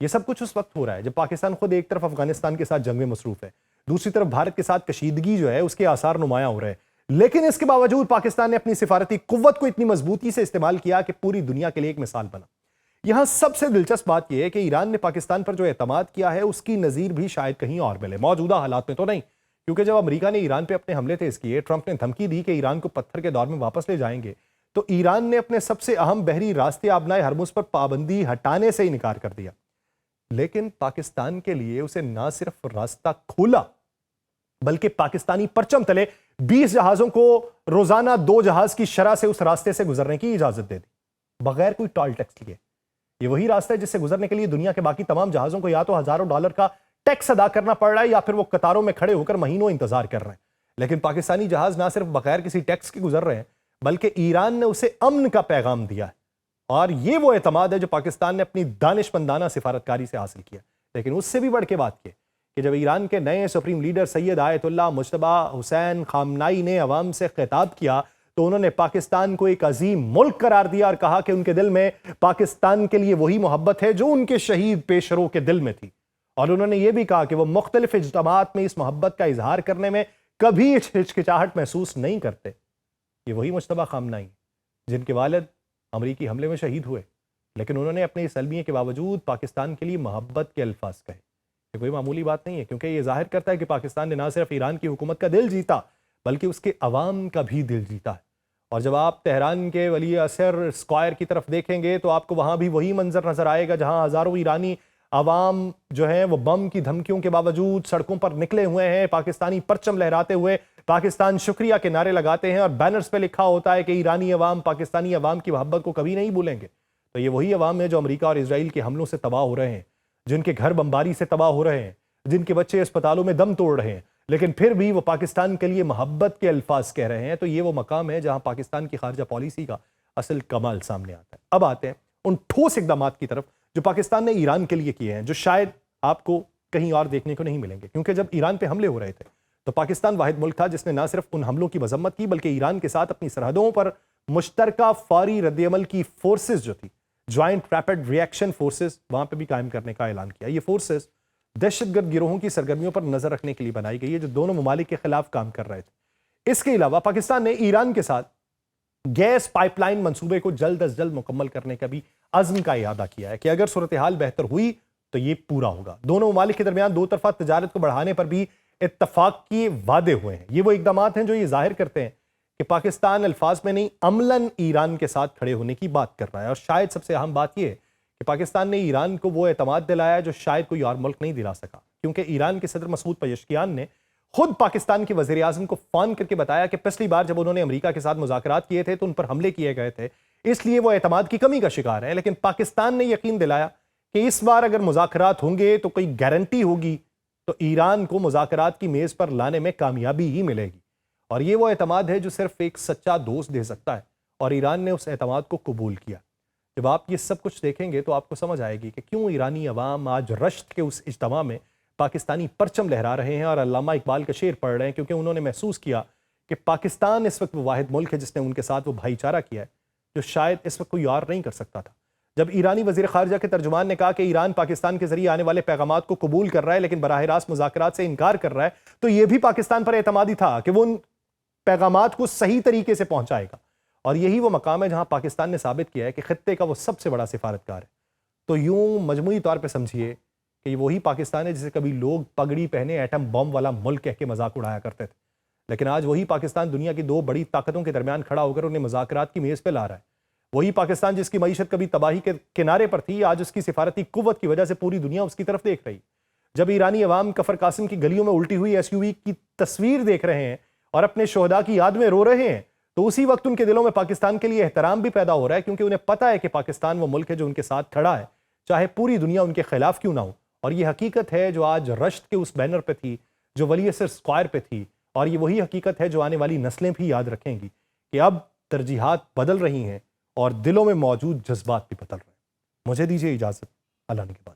یہ سب کچھ اس وقت ہو رہا ہے جب پاکستان خود ایک طرف افغانستان کے ساتھ جنگ میں مصروف ہے، دوسری طرف بھارت کے ساتھ کشیدگی جو ہے اس کے آثار نمایاں ہو رہے ہیں، لیکن اس کے باوجود پاکستان نے اپنی سفارتی قوت کو اتنی مضبوطی سے استعمال کیا کہ پوری دنیا کے لیے ایک مثال بنا۔ یہاں سب سے دلچسپ بات یہ ہے کہ ایران نے پاکستان پر جو اعتماد کیا ہے اس کی نظیر بھی شاید کہیں اور ملے، موجودہ حالات میں تو نہیں، کیونکہ جب امریکا نے ایران پہ اپنے حملے تیز کیے، ٹرمپ نے دھمکی دی کہ ایران کو پتھر کے دور میں واپس لے جائیں گے، تو ایران نے اپنے سب سے اہم بحری راستے آبنائے ہرمز پر پابندی ہٹانے سے انکار کر دیا۔ لیکن پاکستان کے لیے اسے نہ صرف راستہ کھولا بلکہ پاکستانی پرچم تلے 20 جہازوں کو روزانہ 2 جہاز کی شرح سے اس راستے سے گزرنے کی اجازت دے دی، بغیر کوئی ٹول ٹیکس لیے۔ یہ وہی راستہ ہے جس سے گزرنے کے لیے دنیا کے باقی تمام جہازوں کو یا تو ہزاروں ڈالر کا ٹیکس ادا کرنا پڑ رہا ہے یا پھر وہ قطاروں میں کھڑے ہو کر مہینوں انتظار کر رہے ہیں، لیکن پاکستانی جہاز نہ صرف بغیر کسی ٹیکس کے گزر رہے ہیں بلکہ ایران نے اسے امن کا پیغام دیا ہے، اور یہ وہ اعتماد ہے جو پاکستان نے اپنی دانشمندانہ سفارتکاری سے حاصل کیا۔ لیکن اس سے بھی بڑھ کے بات کی کہ جب ایران کے نئے سپریم لیڈر سید آیت اللہ مجتبی حسین خامنائی نے عوام سے خطاب کیا تو انہوں نے پاکستان کو ایک عظیم ملک قرار دیا اور کہا کہ ان کے دل میں پاکستان کے لیے وہی محبت ہے جو ان کے شہید پیشرو کے دل میں تھی، اور انہوں نے یہ بھی کہا کہ وہ مختلف اجتماعات میں اس محبت کا اظہار کرنے میں کبھی ہچکچاہٹ محسوس نہیں کرتے۔ یہ وہی مجتبی خامنائی جن کے والد امریکی حملے میں شہید ہوئے، لیکن انہوں نے اپنے اس المیے کے باوجود پاکستان کے لیے محبت کے الفاظ کہے۔ یہ کوئی معمولی بات نہیں ہے، کیونکہ یہ ظاہر کرتا ہے کہ پاکستان نے نہ صرف ایران کی حکومت کا دل جیتا بلکہ اس کے عوام کا بھی دل جیتا ہے۔ اور جب آپ تہران کے ولی اثر اسکوائر کی طرف دیکھیں گے تو آپ کو وہاں بھی وہی منظر نظر آئے گا جہاں ہزاروں ایرانی عوام جو ہیں وہ بم کی دھمکیوں کے باوجود سڑکوں پر نکلے ہوئے ہیں، پاکستانی پرچم لہراتے ہوئے پاکستان شکریہ کے نعرے لگاتے ہیں، اور بینرز پہ لکھا ہوتا ہے کہ ایرانی عوام پاکستانی عوام کی محبت کو کبھی نہیں بھولیں گے۔ تو یہ وہی عوام ہے جو امریکہ اور اسرائیل کے حملوں سے تباہ ہو رہے ہیں، جن کے گھر بمباری سے تباہ ہو رہے ہیں، جن کے بچے اسپتالوں میں دم توڑ رہے ہیں، لیکن پھر بھی وہ پاکستان کے لیے محبت کے الفاظ کہہ رہے ہیں۔ تو یہ وہ مقام ہے جہاں پاکستان کی خارجہ پالیسی کا اصل کمال سامنے آتا ہے۔ اب آتے ہیں ان ٹھوس اقدامات کی طرف جو پاکستان نے ایران کے لیے کیے ہیں، جو شاید آپ کو کہیں اور دیکھنے کو نہیں ملیں گے، کیونکہ جب ایران پہ حملے ہو رہے تھے تو پاکستان واحد ملک تھا جس نے نہ صرف ان حملوں کی مذمت کی بلکہ ایران کے ساتھ اپنی سرحدوں پر مشترکہ فوری رد عمل کی فورسز جو تھی، جوائنٹ ریپڈ ری ایکشن فورسز، وہاں پہ بھی قائم کرنے کا اعلان کیا۔ یہ فورسز دہشت گرد گروہوں کی سرگرمیوں پر نظر رکھنے کے لیے بنائی گئی ہے جو دونوں ممالک کے خلاف کام کر رہے تھے۔ اس کے علاوہ پاکستان نے ایران کے ساتھ گیس پائپ لائن منصوبے کو جلد از جلد مکمل کرنے کا بھی عزم کا اعادہ کیا ہے کہ اگر صورتحال بہتر ہوئی تو یہ پورا ہوگا۔ دونوں ممالک کے درمیان دو طرفہ تجارت کو بڑھانے پر بھی اتفاق کی وعدے ہوئے ہیں۔ یہ وہ اقدامات ہیں جو یہ ظاہر کرتے ہیں کہ پاکستان الفاظ میں نہیں عملاً ایران کے ساتھ کھڑے ہونے کی بات کر رہا ہے، اور شاید سب سے اہم بات یہ ہے کہ پاکستان نے ایران کو وہ اعتماد دلایا جو شاید کوئی اور ملک نہیں دلا سکا، کیونکہ ایران کے صدر مسعود پزشکیان نے خود پاکستان کے وزیر اعظم کو فون کر کے بتایا کہ پچھلی بار جب انہوں نے امریکہ کے ساتھ مذاکرات کیے تھے تو ان پر حملے کیے گئے تھے، اس لیے وہ اعتماد کی کمی کا شکار ہیں، لیکن پاکستان نے یقین دلایا کہ اس بار اگر مذاکرات ہوں گے تو کوئی گارنٹی ہوگی تو ایران کو مذاکرات کی میز پر لانے میں کامیابی ہی ملے گی، اور یہ وہ اعتماد ہے جو صرف ایک سچا دوست دے سکتا ہے، اور ایران نے اس اعتماد کو قبول کیا۔ جب آپ یہ سب کچھ دیکھیں گے تو آپ کو سمجھ آئے گی کہ کیوں ایرانی عوام آج رشت کے اس اجتماع میں پاکستانی پرچم لہرا رہے ہیں اور علامہ اقبال کا شعر پڑھ رہے ہیں، کیونکہ انہوں نے محسوس کیا کہ پاکستان اس وقت وہ واحد ملک ہے جس نے ان کے ساتھ وہ بھائی چارہ کیا ہے جو شاید اس وقت کوئی اور نہیں کر سکتا تھا۔ جب ایرانی وزیر خارجہ کے ترجمان نے کہا کہ ایران پاکستان کے ذریعے آنے والے پیغامات کو قبول کر رہا ہے لیکن براہ راست مذاکرات سے انکار کر رہا ہے، تو یہ بھی پاکستان پر اعتمادی تھا کہ وہ ان پیغامات کو صحیح طریقے سے پہنچائے گا، اور یہی وہ مقام ہے جہاں پاکستان نے ثابت کیا ہے کہ خطے کا وہ سب سے بڑا سفارتکار ہے۔ تو یوں مجموعی طور پہ سمجھیے کہ یہ وہی پاکستان ہے جسے کبھی لوگ پگڑی پہنے ایٹم بم والا ملک کہہ کے مذاق اڑایا کرتے تھے، لیکن آج وہی پاکستان دنیا کی دو بڑی طاقتوں کے درمیان کھڑا ہو کر انہیں مذاکرات کی میز پہ لا رہا ہے۔ وہی پاکستان جس کی معیشت کبھی تباہی کے کنارے پر تھی، آج اس کی سفارتی قوت کی وجہ سے پوری دنیا اس کی طرف دیکھ رہی۔ جب ایرانی عوام کفر قاسم کی گلیوں میں الٹی ہوئی ایس یو وی کی تصویر دیکھ رہے ہیں اور اپنے شہداء کی یاد میں رو رہے ہیں، تو اسی وقت ان کے دلوں میں پاکستان کے لیے احترام بھی پیدا ہو رہا ہے، کیونکہ انہیں پتہ ہے کہ پاکستان وہ ملک ہے جو ان کے ساتھ کھڑا ہے، چاہے پوری دنیا ان کے خلاف کیوں نہ ہو۔ اور یہ حقیقت ہے جو آج رشت کے اس بینر پہ تھی، جو ولی اثر اسکوائر پہ تھی، اور یہ وہی حقیقت ہے جو آنے والی نسلیں بھی یاد رکھیں گی کہ اب ترجیحات بدل رہی ہیں اور دلوں میں موجود جذبات بھی بدل رہے ہیں۔ مجھے دیجیے اجازت، اللہ نے کے بعد۔